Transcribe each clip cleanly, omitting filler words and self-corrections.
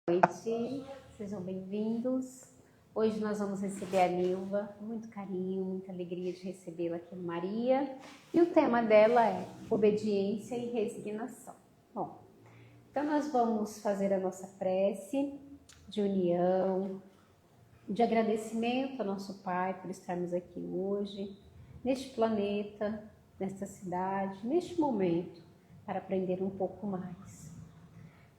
Noite, sejam bem-vindos. Hoje nós vamos receber a Nilva, com muito carinho, muita alegria de recebê-la aqui no Maria. E o tema dela é obediência e resignação. Bom, então nós vamos fazer a nossa prece de união, de agradecimento ao nosso Pai por estarmos aqui hoje, neste planeta, nesta cidade, neste momento, para aprender um pouco mais.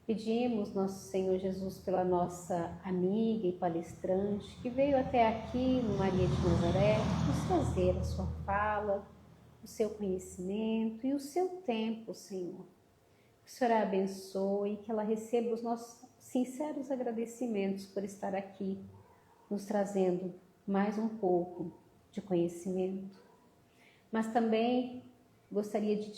Pedimos, nosso Senhor Jesus, pela nossa amiga e palestrante, que veio até aqui no Maria de Nazaré, nos trazer a sua fala, o seu conhecimento e o seu tempo, Senhor. Que o Senhor a abençoe e que ela receba os nossos sinceros agradecimentos por estar aqui, nos trazendo mais um pouco de conhecimento. Mas também gostaríamos de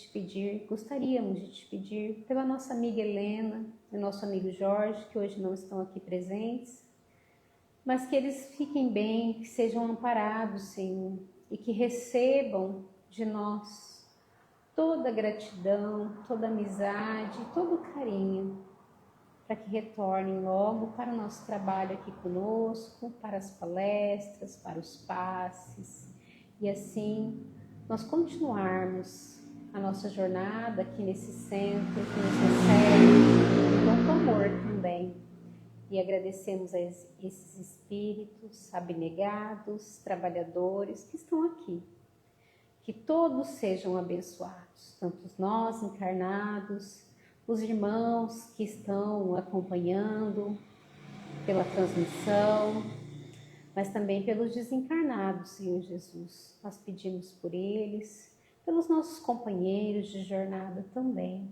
te pedir pela nossa amiga Helena e nosso amigo Jorge, que hoje não estão aqui presentes, mas que eles fiquem bem, que sejam amparados, Senhor, e que recebam de nós toda a gratidão, toda a amizade, todo o carinho, para que retornem logo para o nosso trabalho aqui conosco, para as palestras, para os passes, e assim nós continuarmos a nossa jornada aqui nesse centro, que nos recebe com tanto amor também. E agradecemos a esses espíritos abnegados, trabalhadores que estão aqui. Que todos sejam abençoados, tanto nós encarnados, os irmãos que estão acompanhando pela transmissão, mas também pelos desencarnados, Senhor Jesus. Nós pedimos por eles, pelos nossos companheiros de jornada também,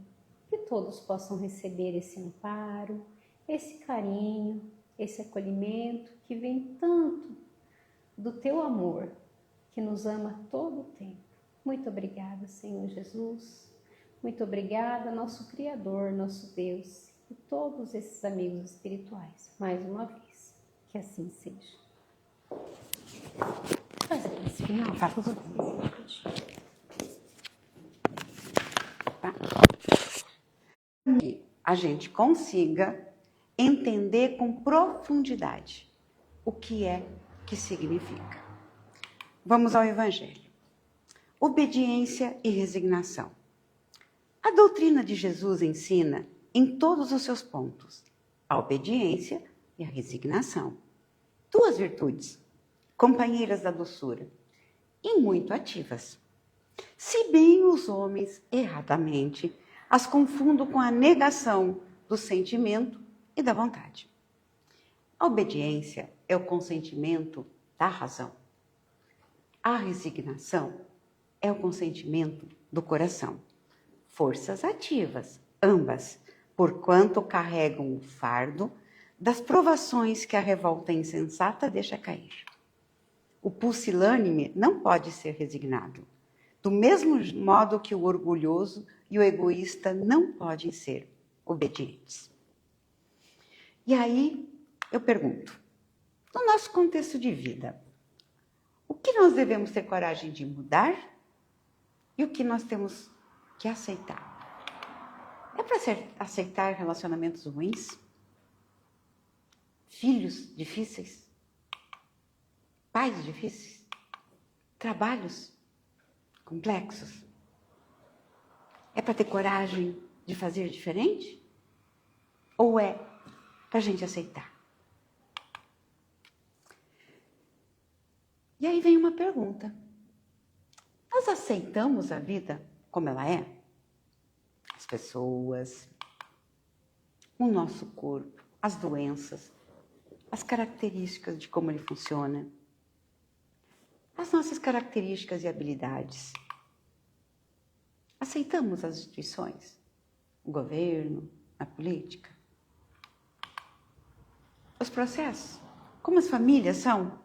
que todos possam receber esse amparo, esse carinho, esse acolhimento que vem tanto do Teu amor, que nos ama todo o tempo. Muito obrigada, Senhor Jesus. Muito obrigada, nosso Criador, nosso Deus, e todos esses amigos espirituais, mais uma vez. Que assim seja. Fazer esse final, tá tudo bem. Que a gente consiga entender com profundidade o que é que significa. Vamos ao Evangelho. Obediência e resignação. A doutrina de Jesus ensina em todos os seus pontos a obediência e a resignação. Duas virtudes, companheiras da doçura e muito ativas. Se bem os homens, erradamente, as confundem com a negação do sentimento e da vontade. A obediência é o consentimento da razão. A resignação é o consentimento do coração. Forças ativas, ambas, porquanto carregam o fardo das provações que a revolta insensata deixa cair. O pusilânime não pode ser resignado, do mesmo modo que o orgulhoso e o egoísta não podem ser obedientes. E aí eu pergunto, no nosso contexto de vida, o que nós devemos ter coragem de mudar e o que nós temos que aceitar? É para aceitar relacionamentos ruins? Filhos difíceis? Pais difíceis? Trabalhos complexos? É para ter coragem de fazer diferente? Ou é para a gente aceitar? E aí vem uma pergunta. Nós aceitamos a vida como ela é? As pessoas, o nosso corpo, as doenças, as características de como ele funciona, as nossas características e habilidades. Aceitamos as instituições, o governo, a política, os processos, como as famílias são,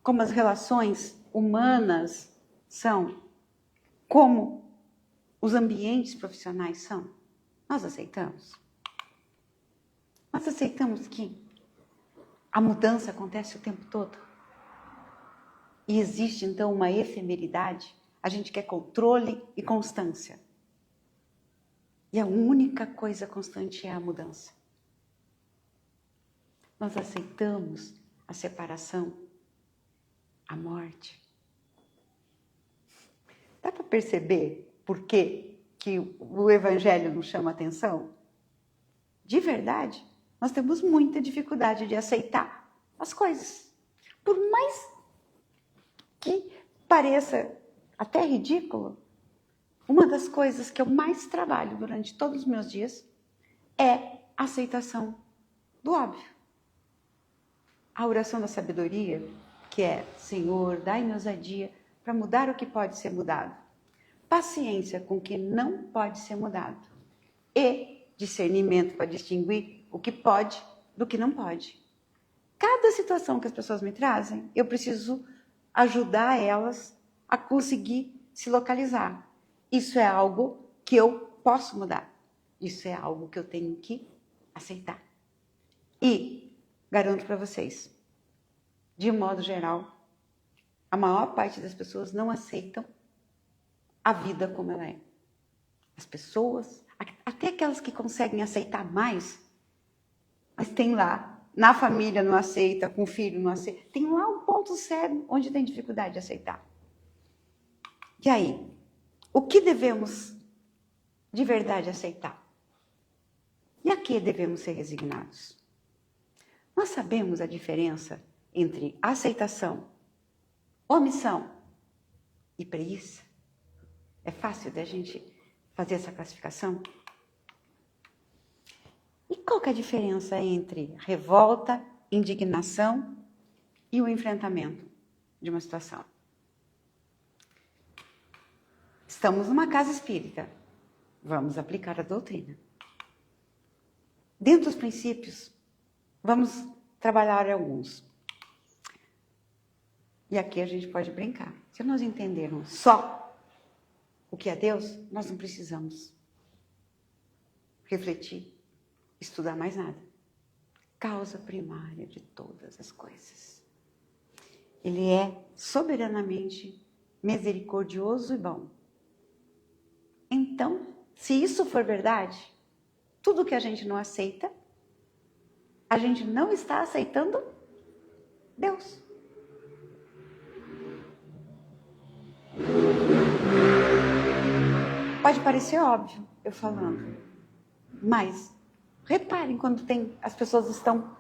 como as relações humanas são, como os ambientes profissionais são. Nós aceitamos? Nós aceitamos que a mudança acontece o tempo todo? E existe, então, uma efemeridade? A gente quer controle e constância. E a única coisa constante é a mudança. Nós aceitamos a separação, a morte. Dá para perceber por que o Evangelho nos chama atenção? De verdade, nós temos muita dificuldade de aceitar as coisas. Por mais que pareça até ridículo, uma das coisas que eu mais trabalho durante todos os meus dias é a aceitação do óbvio. A oração da sabedoria, que é: Senhor, dai-me ousadia para mudar o que pode ser mudado, paciência com o que não pode ser mudado e discernimento para distinguir o que pode do que não pode. Cada situação que as pessoas me trazem, eu preciso ajudar elas a conseguir se localizar. Isso é algo que eu posso mudar. Isso é algo que eu tenho que aceitar. E garanto para vocês, de modo geral, a maior parte das pessoas não aceitam a vida como ela é. As pessoas, até aquelas que conseguem aceitar mais, mas tem lá, na família não aceita, com o filho não aceita, tem lá um ponto cego onde tem dificuldade de aceitar. E aí, o que devemos de verdade aceitar? E a que devemos ser resignados? Nós sabemos a diferença entre aceitação, omissão e preguiça? É fácil da gente fazer essa classificação? E qual que é a diferença entre revolta, indignação e o enfrentamento de uma situação? Estamos numa casa espírita. Vamos aplicar a doutrina. Dentro dos princípios, vamos trabalhar alguns. E aqui a gente pode brincar. Se nós entendermos só o que é Deus, nós não precisamos refletir, estudar mais nada. Causa primária de todas as coisas. Ele é soberanamente misericordioso e bom. Então, se isso for verdade, tudo que a gente não aceita, a gente não está aceitando Deus. Pode parecer óbvio eu falando, mas reparem quando as pessoas estão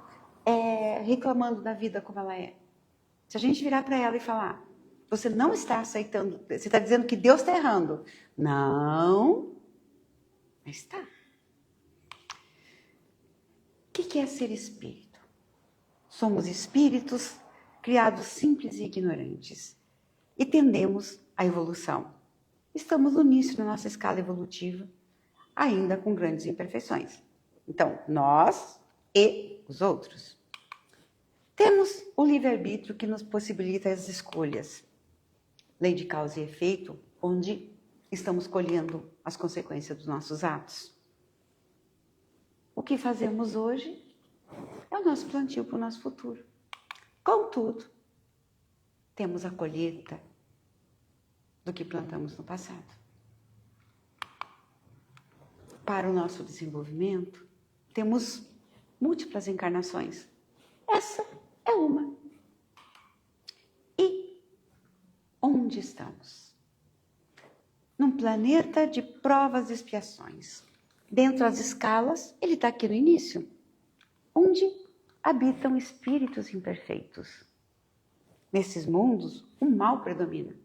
reclamando da vida como ela é. Se a gente virar para ela e falar: você não está aceitando, você está dizendo que Deus está errando. Não, mas está. O que é ser espírito? Somos espíritos criados simples e ignorantes e tendemos à evolução. Estamos no início da nossa escala evolutiva, ainda com grandes imperfeições. Então, nós e os outros. Temos o livre-arbítrio que nos possibilita as escolhas. Lei de causa e efeito, onde estamos colhendo as consequências dos nossos atos. O que fazemos hoje é o nosso plantio para o nosso futuro. Contudo, temos a colheita do que plantamos no passado. Para o nosso desenvolvimento, temos múltiplas encarnações. Essa é uma. E onde estamos? Num planeta de provas e expiações. Dentro das escalas, ele está aqui no início, onde habitam espíritos imperfeitos. Nesses mundos, o mal predomina.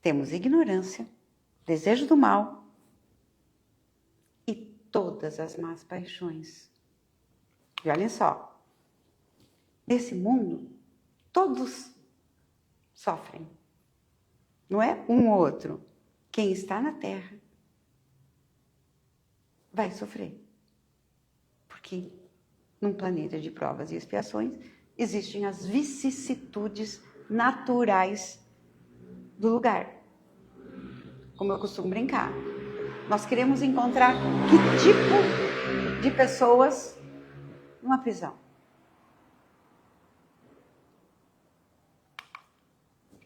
Temos ignorância, desejo do mal e todas as más paixões. E olhem só, nesse mundo, todos sofrem. Não é um ou outro. Quem está na Terra vai sofrer. Porque num planeta de provas e expiações, existem as vicissitudes naturais do lugar. Como eu costumo brincar, nós queremos encontrar que tipo de pessoas numa prisão.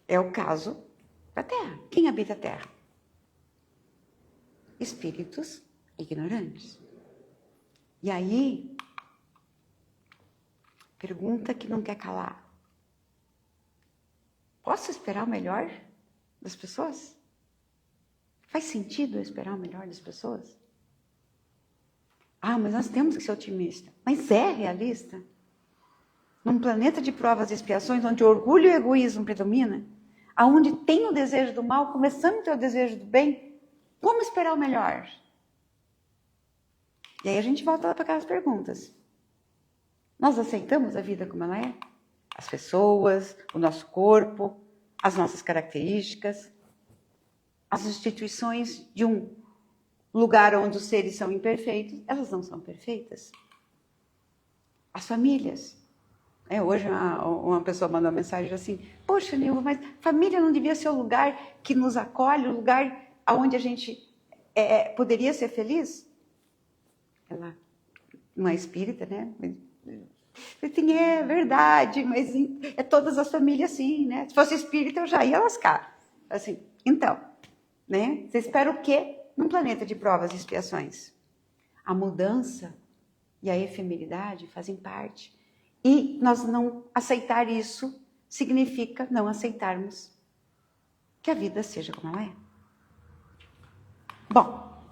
É o caso da Terra. Quem habita a Terra? Espíritos ignorantes. E aí, Pergunta que não quer calar. Posso esperar o melhor das pessoas? Faz sentido eu esperar o melhor das pessoas? Ah, mas nós temos que ser otimistas. Mas é realista? Num planeta de provas e expiações, onde o orgulho e o egoísmo predominam, aonde tem o desejo do mal, começando a ter o desejo do bem, como esperar o melhor? E aí a gente volta lá para aquelas perguntas. Nós aceitamos a vida como ela é? As pessoas, o nosso corpo, as nossas características, as instituições de um lugar onde os seres são imperfeitos, elas não são perfeitas. As famílias. Hoje uma pessoa mandou uma mensagem assim, poxa, Nilva, mas família não devia ser o lugar que nos acolhe, o lugar onde a gente poderia ser feliz? Ela não é espírita, né? Assim, é verdade, mas é todas as famílias assim, né? Se fosse espírita, eu já ia lascar. Assim, então, né? Você espera o quê num planeta de provas e expiações? A mudança e a efemeridade fazem parte. E nós não aceitar isso significa não aceitarmos que a vida seja como ela é. Bom,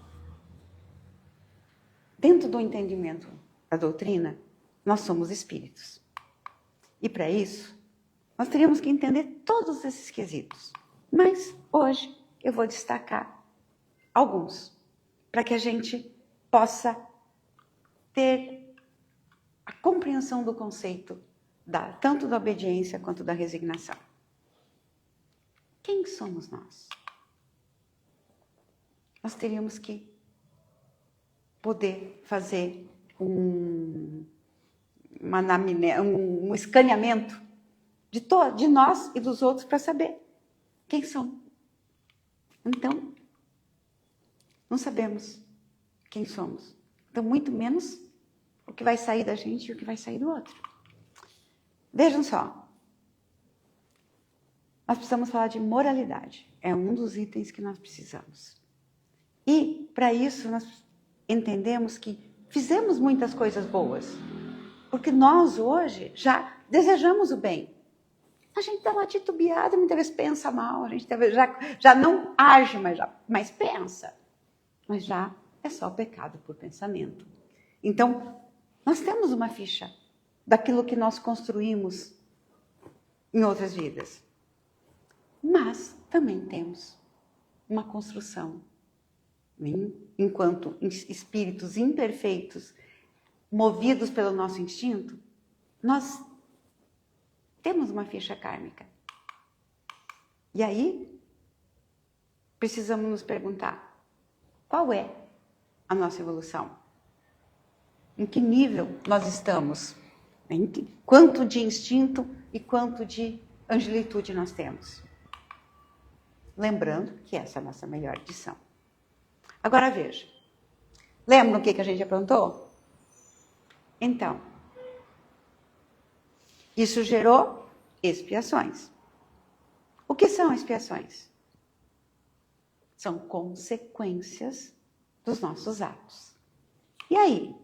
dentro do entendimento da doutrina, nós somos espíritos. E para isso, nós teríamos que entender todos esses quesitos. Mas hoje eu vou destacar alguns, para que a gente possa ter a compreensão do conceito tanto da obediência quanto da resignação. Quem somos nós? Nós teríamos que poder fazer um escaneamento de nós e dos outros para saber quem são. Então, não sabemos quem somos. Então, muito menos o que vai sair da gente e o que vai sair do outro. Vejam só. Nós precisamos falar de moralidade. É um dos itens que nós precisamos. E, para isso, nós entendemos que fizemos muitas coisas boas. Porque nós, hoje, já desejamos o bem. A gente dá uma titubeada, muitas vezes pensa mal, a gente já não age, mas pensa. Mas já é só pecado por pensamento. Então, nós temos uma ficha daquilo que nós construímos em outras vidas. Mas também temos uma construção. Enquanto espíritos imperfeitos, movidos pelo nosso instinto, nós temos uma ficha kármica. E aí, precisamos nos perguntar, qual é a nossa evolução? Em que nível nós estamos? Quanto de instinto e quanto de angelitude nós temos? Lembrando que essa é a nossa melhor edição. Agora veja. Lembra o que a gente aprontou? Então, isso gerou expiações. O que são expiações? São consequências dos nossos atos. E aí?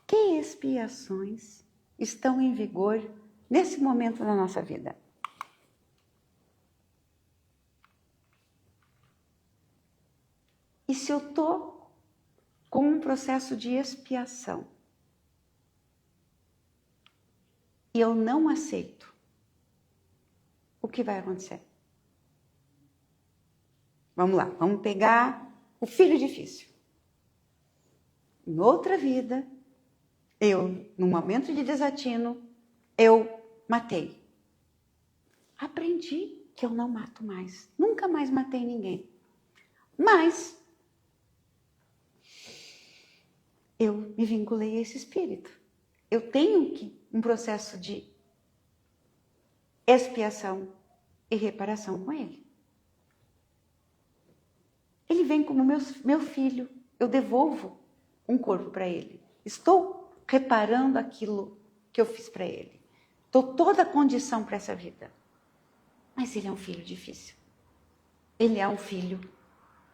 Que expiações estão em vigor nesse momento da nossa vida? E se eu estou com um processo de expiação e eu não aceito, o que vai acontecer? Vamos lá, vamos pegar o filho difícil. Em outra vida, num momento de desatino, eu matei. Aprendi que eu não mato mais. Nunca mais matei ninguém. Mas eu me vinculei a esse espírito. Eu tenho um processo de expiação e reparação com ele. Ele vem como meu filho. Eu devolvo um corpo para ele. Estou reparando aquilo que eu fiz para ele. Dou toda a condição para essa vida. Mas ele é um filho difícil. Ele é um filho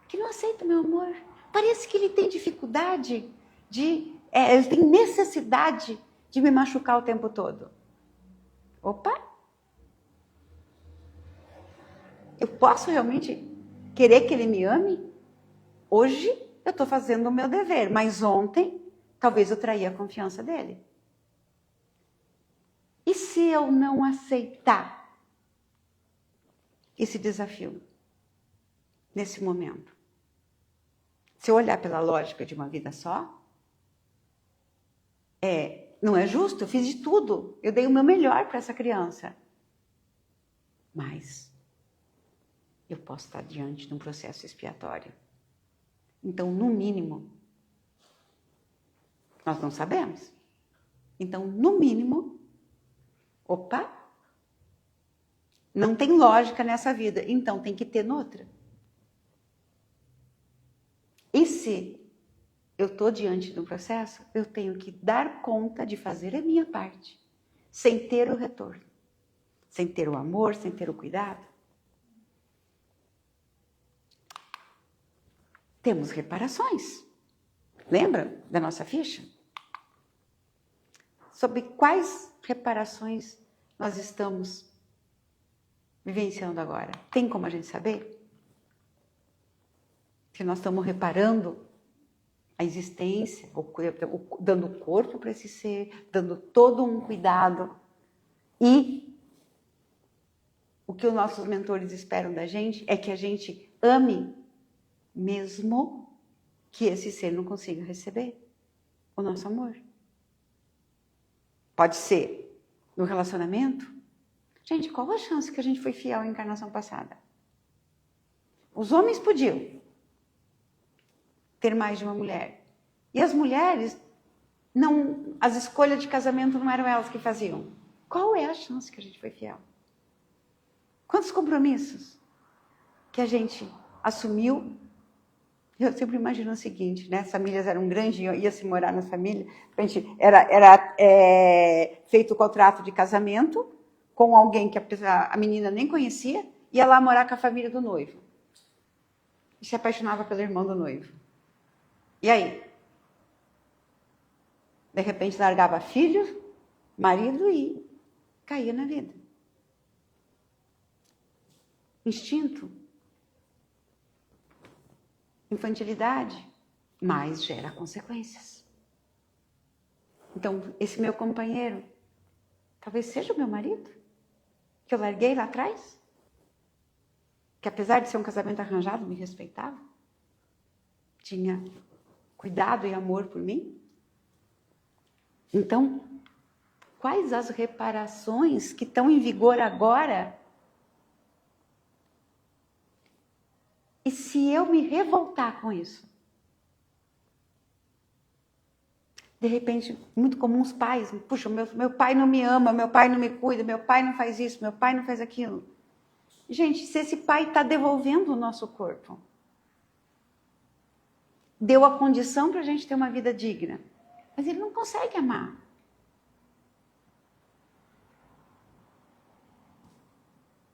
que não aceita meu amor. Parece que ele tem dificuldade ele tem necessidade de me machucar o tempo todo? Opa! Eu posso realmente querer que ele me ame? Hoje eu estou fazendo o meu dever, mas ontem talvez eu traí a confiança dele. E se eu não aceitar esse desafio nesse momento? Se eu olhar pela lógica de uma vida só, não é justo, eu fiz de tudo, eu dei o meu melhor para essa criança. Mas eu posso estar diante de um processo expiatório. Então, no mínimo, nós não sabemos. Então, no mínimo, opa, não tem lógica nessa vida, então tem que ter noutra. E se eu estou diante de um processo, eu tenho que dar conta de fazer a minha parte, sem ter o retorno, sem ter o amor, sem ter o cuidado. Temos reparações. Lembra da nossa ficha? Sobre quais reparações nós estamos vivenciando agora? Tem como a gente saber? Se nós estamos reparando a existência, dando corpo para esse ser, dando todo um cuidado. E o que os nossos mentores esperam da gente é que a gente ame, mesmo que esse ser não consiga receber o nosso amor. Pode ser no relacionamento. Gente, qual a chance que a gente foi fiel à encarnação passada? Os homens podiam ter mais de uma mulher. E as mulheres, não, as escolhas de casamento não eram elas que faziam. Qual é a chance que a gente foi fiel? Quantos compromissos que a gente assumiu? Eu sempre imagino o seguinte, né? As famílias eram grandes, ia-se morar na família. Era feito o contrato de casamento com alguém que a menina nem conhecia, ia lá morar com a família do noivo. E se apaixonava pelo irmão do noivo. E aí? De repente largava filho, marido e caía na vida. Instinto. Infantilidade. Mas gera consequências. Então, esse meu companheiro, talvez seja o meu marido, que eu larguei lá atrás, que apesar de ser um casamento arranjado, me respeitava, tinha cuidado e amor por mim. Então, quais as reparações que estão em vigor agora? E se eu me revoltar com isso? De repente, muito comum os pais, puxa, meu pai não me ama, meu pai não me cuida, meu pai não faz isso, meu pai não faz aquilo. Gente, se esse pai está devolvendo o nosso corpo, deu a condição para a gente ter uma vida digna, mas ele não consegue amar.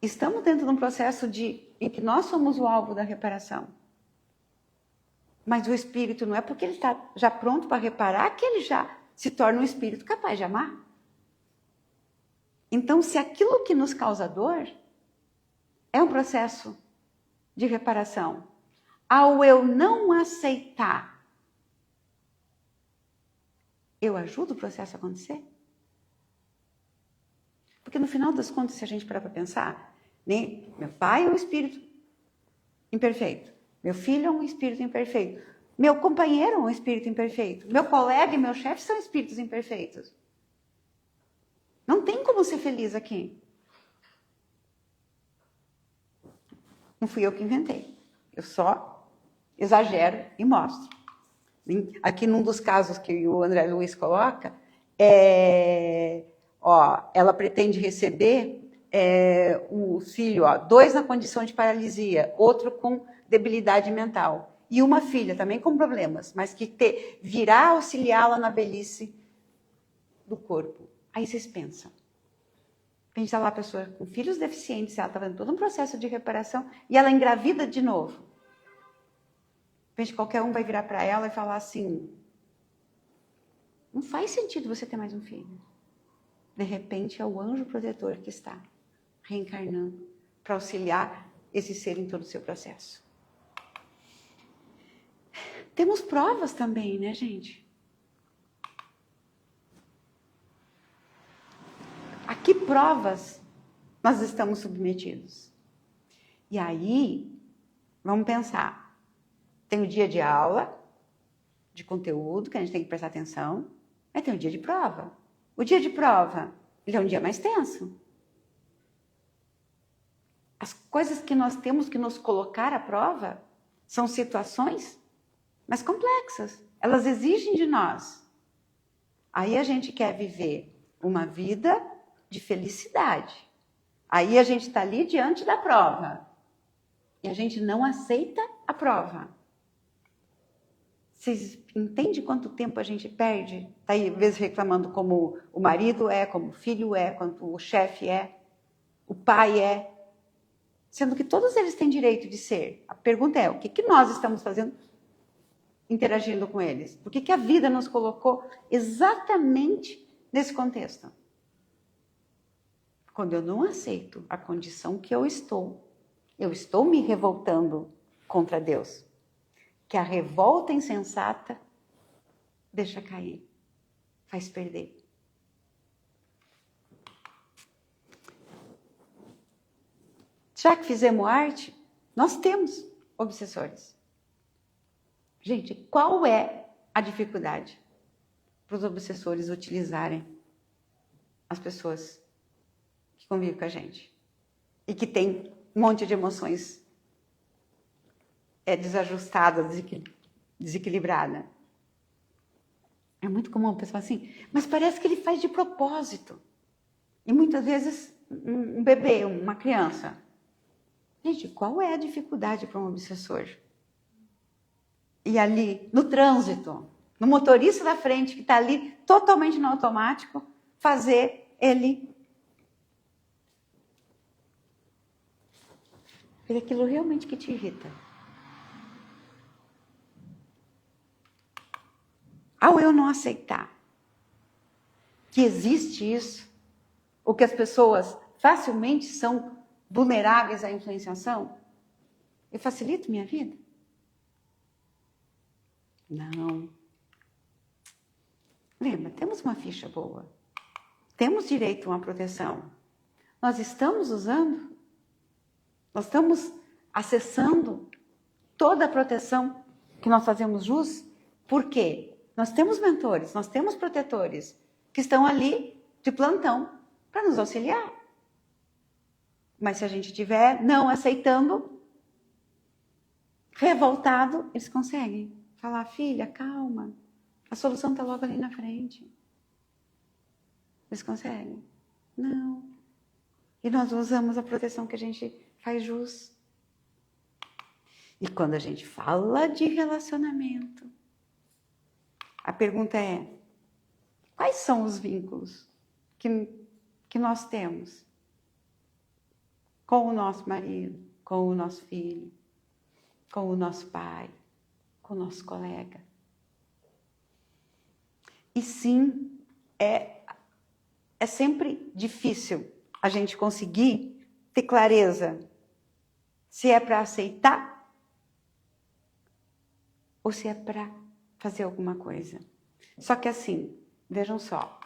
Estamos dentro de um processo em que nós somos o alvo da reparação. Mas o espírito não é porque ele está já pronto para reparar que ele já se torna um espírito capaz de amar. Então, se aquilo que nos causa dor é um processo de reparação, ao eu não aceitar, eu ajudo o processo a acontecer? Porque no final das contas, se a gente parar para pensar, né, meu pai é um espírito imperfeito, meu filho é um espírito imperfeito, meu companheiro é um espírito imperfeito, meu colega e meu chefe são espíritos imperfeitos. Não tem como ser feliz aqui. Não fui eu que inventei. Eu só exagero e mostro. Aqui num dos casos que o André Luiz coloca, ela pretende receber o filho, 2 na condição de paralisia, outro com debilidade mental. E uma filha também com problemas, mas que virá auxiliá-la na velhice do corpo. Aí vocês pensam. Pensa lá a pessoa com filhos deficientes, ela está fazendo todo um processo de reparação e ela engravida de novo. Pensa, qualquer um vai virar para ela e falar assim, Não faz sentido você ter mais um filho. De repente, é o anjo protetor que está reencarnando para auxiliar esse ser em todo o seu processo. Temos provas também, né, gente? A que provas nós estamos submetidos? E aí, vamos pensar. Tem o dia de aula, de conteúdo, que a gente tem que prestar atenção, mas tem o dia de prova. O dia de prova, ele é um dia mais tenso. As coisas que nós temos que nos colocar à prova são situações mais complexas. Elas exigem de nós. Aí a gente quer viver uma vida de felicidade. Aí a gente está ali diante da prova. E a gente não aceita a prova. Vocês entendem quanto tempo a gente perde? Está aí, às vezes, reclamando como o marido é, como o filho é, quanto o chefe é, o pai é. Sendo que todos eles têm direito de ser. A pergunta é, o que nós estamos fazendo interagindo com eles? Por que a vida nos colocou exatamente nesse contexto? Quando eu não aceito a condição que eu estou me revoltando contra Deus. Que a revolta insensata deixa cair, faz perder. Já que fizemos arte, nós temos obsessores. Gente, qual é a dificuldade para os obsessores utilizarem as pessoas que convivem com a gente? E que tem um monte de emoções desajustada, desequilibrada. É muito comum a pessoa assim, mas parece que ele faz de propósito. E muitas vezes um bebê, uma criança. Gente, qual é a dificuldade para um obsessor? E ali, no trânsito, no motorista da frente que está ali totalmente no automático, fazer ele aquilo realmente que te irrita. Ao eu não aceitar que existe isso, ou que as pessoas facilmente são vulneráveis à influenciação, eu facilito minha vida? Não. Lembra, temos uma ficha boa. Temos direito a uma proteção. Nós estamos usando? Nós estamos acessando toda a proteção que nós fazemos jus? Por quê? Nós temos mentores, nós temos protetores que estão ali de plantão para nos auxiliar. Mas se a gente estiver não aceitando, revoltado, eles conseguem falar, filha, calma, a solução está logo ali na frente. Eles conseguem? Não. E nós usamos a proteção que a gente faz jus. E quando a gente fala de relacionamento, a pergunta é, quais são os vínculos que nós temos com o nosso marido, com o nosso filho, com o nosso pai, com o nosso colega? E sim, é sempre difícil a gente conseguir ter clareza se é para aceitar ou se é para fazer alguma coisa. Só que assim, vejam só,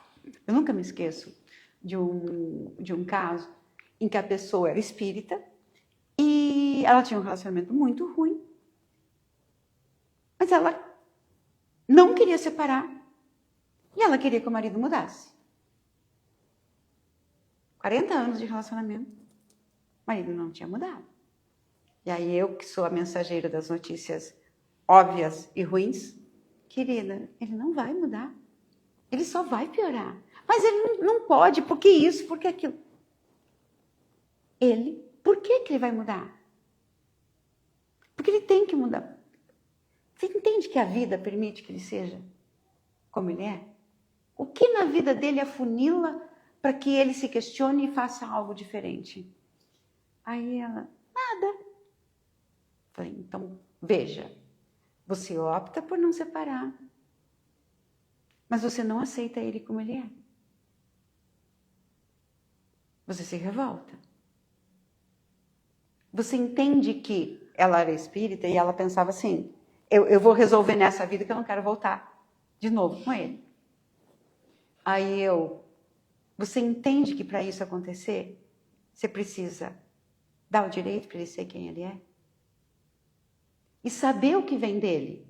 eu nunca me esqueço de um caso em que a pessoa era espírita e ela tinha um relacionamento muito ruim, mas ela não queria separar e ela queria que o marido mudasse. 40 anos de relacionamento, o marido não tinha mudado. E aí eu, que sou a mensageira das notícias óbvias e ruins, querida, ele não vai mudar. Ele só vai piorar. Mas ele não pode, porque isso, porque aquilo. Por que ele vai mudar? Porque ele tem que mudar. Você entende que a vida permite que ele seja como ele é? O que na vida dele afunila para que ele se questione e faça algo diferente? Aí ela, nada. Falei, então, veja, você opta por não separar. mas você não aceita ele como ele é. Você se revolta. Você entende que ela era espírita e ela pensava assim, eu vou resolver nessa vida que eu não quero voltar de novo com ele. Aí você entende que para isso acontecer, você precisa dar o direito para ele ser quem ele é? E saber o que vem dele.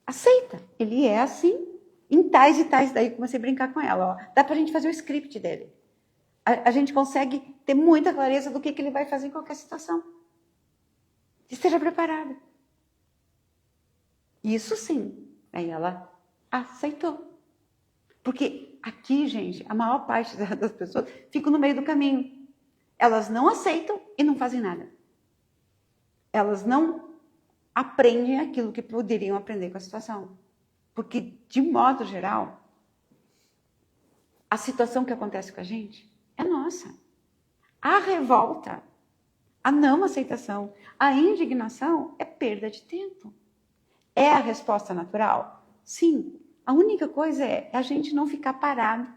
Aceita. Ele é assim, em tais e tais. Daí comecei a brincar com ela. Ó. Dá pra gente fazer o script dele. A gente consegue ter muita clareza do que ele vai fazer em qualquer situação. Esteja preparada. Isso sim. Aí ela aceitou. Porque aqui, gente, a maior parte das pessoas fica no meio do caminho. Elas não aceitam e não fazem nada. Elas não aprendem aquilo que poderiam aprender com a situação. Porque, de modo geral, a situação que acontece com a gente é nossa. A revolta, a não aceitação, a indignação é perda de tempo. É a resposta natural? Sim. A única coisa é a gente não ficar parado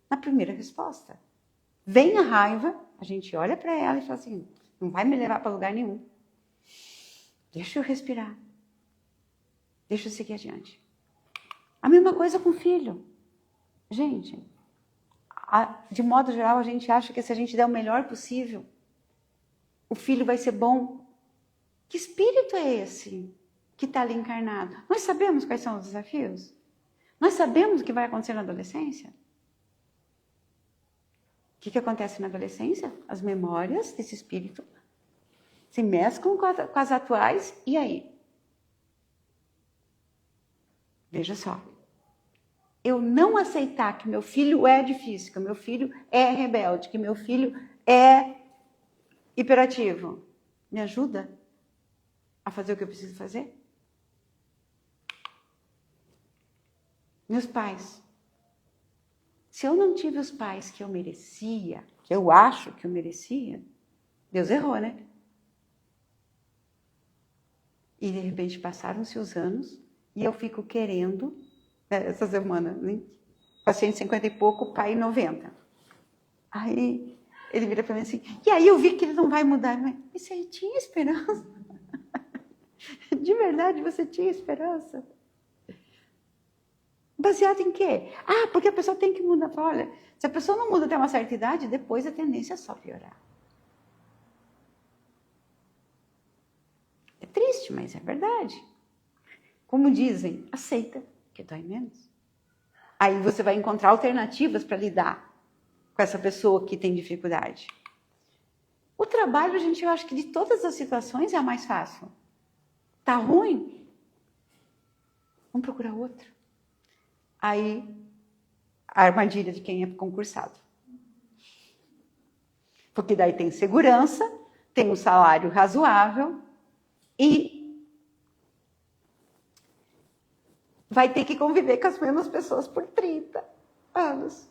na primeira resposta. Vem a raiva, a gente olha para ela e fala assim, não vai me levar para lugar nenhum. Deixa eu respirar. Deixa eu seguir adiante. A mesma coisa com o filho. Gente, de modo geral, a gente acha que se a gente der o melhor possível, o filho vai ser bom. Que espírito é esse que está ali encarnado? Nós sabemos quais são os desafios? Nós sabemos o que vai acontecer na adolescência? O que acontece na adolescência? As memórias desse espírito se mesclam com as atuais, e aí? Veja só. Eu não aceitar que meu filho é difícil, que meu filho é rebelde, que meu filho é hiperativo, me ajuda a fazer o que eu preciso fazer? Meus pais. Se eu não tive os pais que eu merecia, que eu acho que eu merecia, Deus errou, né? E de repente passaram-se os anos e eu fico querendo, essa semana, né? Paciente 50 e pouco, pai 90. Aí ele vira para mim assim, e aí eu vi que ele não vai mudar. Mas você tinha esperança? De verdade, você tinha esperança? Baseado em quê? Ah, porque a pessoa tem que mudar. Olha, se a pessoa não muda até uma certa idade, depois a tendência é só piorar. É triste, mas é verdade. Como dizem, aceita, que dói menos. Aí você vai encontrar alternativas para lidar com essa pessoa que tem dificuldade. O trabalho, gente, eu acho que de todas as situações é a mais fácil. Tá ruim? Vamos procurar outro. Aí, a armadilha de quem é concursado. Porque daí tem segurança, tem um salário razoável e vai ter que conviver com as mesmas pessoas por 30 anos.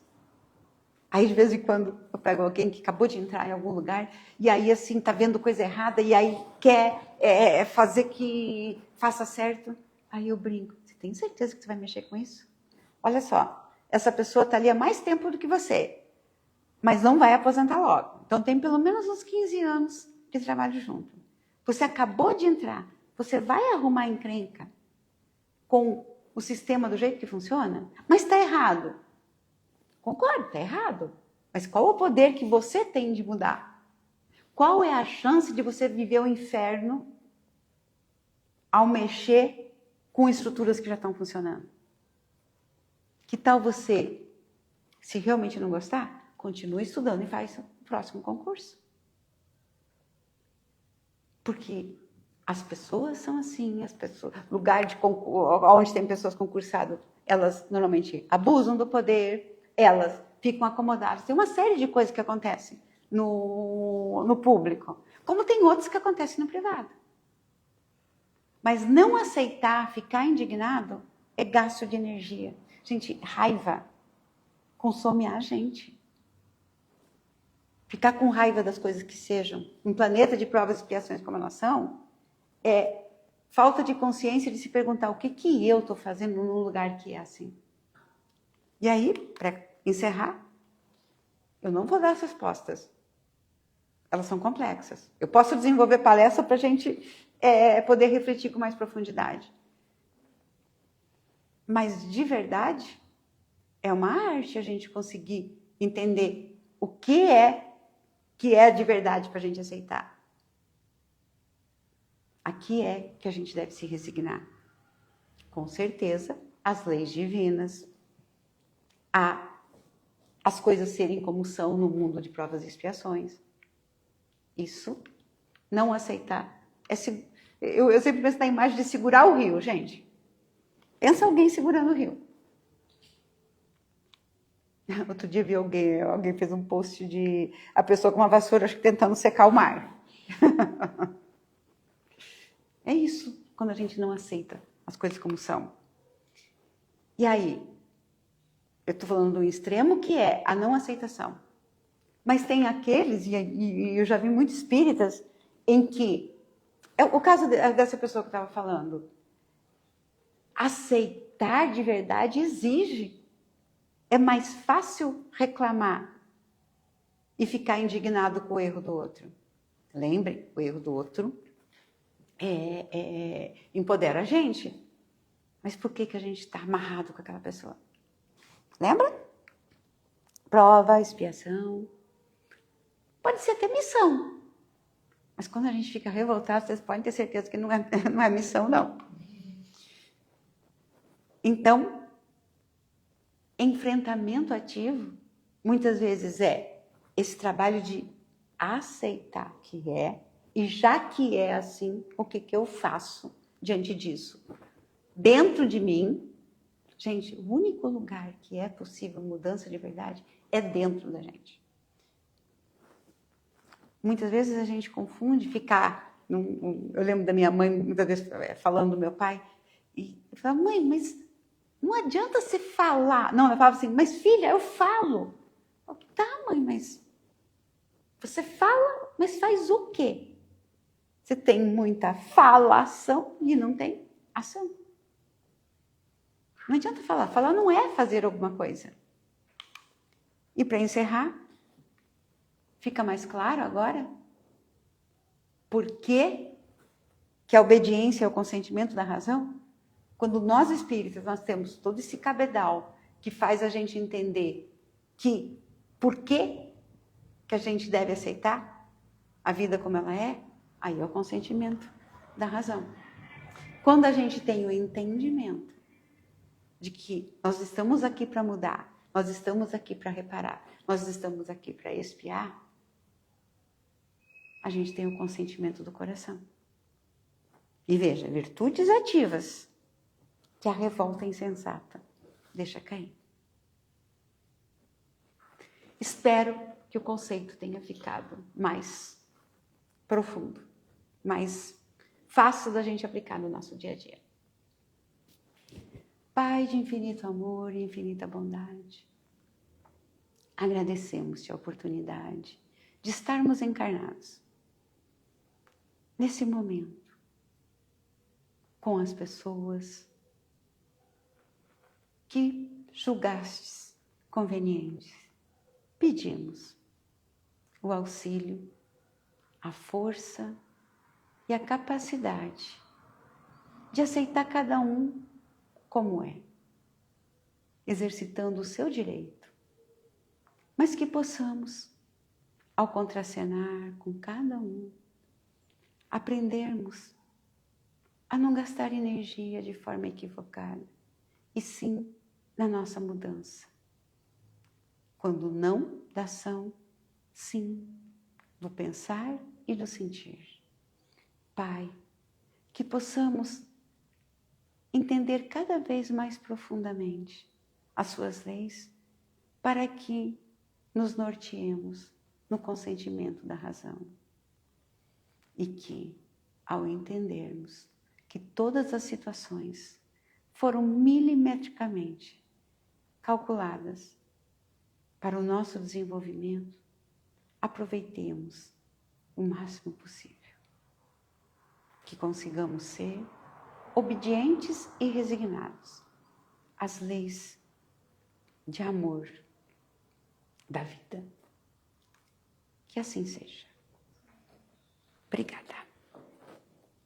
Aí, de vez em quando, eu pego alguém que acabou de entrar em algum lugar e aí, assim, tá vendo coisa errada e aí quer fazer que faça certo. Aí eu brinco. Você tem certeza que você vai mexer com isso? Olha só, essa pessoa está ali há mais tempo do que você, mas não vai aposentar logo. Então, tem pelo menos uns 15 anos de trabalho junto. Você acabou de entrar, você vai arrumar encrenca com o sistema do jeito que funciona? Mas está errado. Concordo, está errado. Mas qual o poder que você tem de mudar? Qual é a chance de você viver o inferno ao mexer com estruturas que já estão funcionando? Que tal você, se realmente não gostar, continue estudando e faz o próximo concurso? Porque as pessoas são assim, as pessoas, lugar de onde tem pessoas concursadas, elas normalmente abusam do poder, elas ficam acomodadas. Tem uma série de coisas que acontecem no público, como tem outras que acontecem no privado. Mas não aceitar, ficar indignado, é gasto de energia. Gente, raiva consome a gente. Ficar com raiva das coisas que sejam, um planeta de provas e expiações como a nação, é falta de consciência de se perguntar o que eu estou fazendo num lugar que é assim. E aí, para encerrar, eu não vou dar as respostas. Elas são complexas. Eu posso desenvolver palestra para a gente poder refletir com mais profundidade. Mas, de verdade, é uma arte a gente conseguir entender o que é de verdade para a gente aceitar. Aqui é que a gente deve se resignar. Com certeza, as leis divinas, as coisas serem como são no mundo de provas e expiações. Isso, não aceitar. Eu sempre penso na imagem de segurar o rio, gente. Pensa alguém segurando o rio. Outro dia vi alguém fez um post de a pessoa com uma vassoura, acho que tentando secar o mar. É isso, quando a gente não aceita as coisas como são. E aí, eu estou falando do extremo que é a não aceitação. Mas tem aqueles, e eu já vi muitos espíritas, em que, o caso dessa pessoa que eu estava falando, aceitar de verdade exige. É mais fácil reclamar e ficar indignado com o erro do outro. Lembre, o erro do outro empodera a gente. Mas por que a gente está amarrado com aquela pessoa? Lembra? Prova, expiação. Pode ser até missão. Mas quando a gente fica revoltado, vocês podem ter certeza que não é missão, não. Então, enfrentamento ativo, muitas vezes esse trabalho de aceitar que e já que é assim, o que eu faço diante disso? Dentro de mim, gente, o único lugar que é possível mudança de verdade é dentro da gente. Muitas vezes a gente confunde ficar... Eu lembro da minha mãe, muitas vezes, falando do meu pai, e eu falava, mãe, mas não adianta você falar. Não, eu falava assim, mas filha, eu falo. Eu, tá, mãe, mas você fala, mas faz o quê? Você tem muita falação e não tem ação. Não adianta falar. Falar não é fazer alguma coisa. E para encerrar, fica mais claro agora por que a obediência é o consentimento da razão? Quando nós espíritas, nós temos todo esse cabedal que faz a gente entender que por que a gente deve aceitar a vida como ela é, aí é o consentimento da razão. Quando a gente tem o entendimento de que nós estamos aqui para mudar, nós estamos aqui para reparar, nós estamos aqui para expiar, a gente tem o consentimento do coração. E veja, virtudes ativas que a revolta insensata deixa cair. Espero que o conceito tenha ficado mais profundo, mais fácil da gente aplicar no nosso dia a dia. Pai de infinito amor e infinita bondade, agradecemos-te a oportunidade de estarmos encarnados nesse momento com as pessoas que julgastes convenientes. Pedimos o auxílio, a força e a capacidade de aceitar cada um como é, exercitando o seu direito, mas que possamos, ao contracenar com cada um, aprendermos a não gastar energia de forma equivocada, e sim na nossa mudança. Quando não da ação, sim do pensar e do sentir. Pai, que possamos entender cada vez mais profundamente as suas leis, para que nos norteemos no consentimento da razão. E que, ao entendermos que todas as situações foram milimetricamente calculadas para o nosso desenvolvimento, aproveitemos o máximo possível. Que consigamos ser obedientes e resignados às leis de amor da vida. Que assim seja. Obrigada.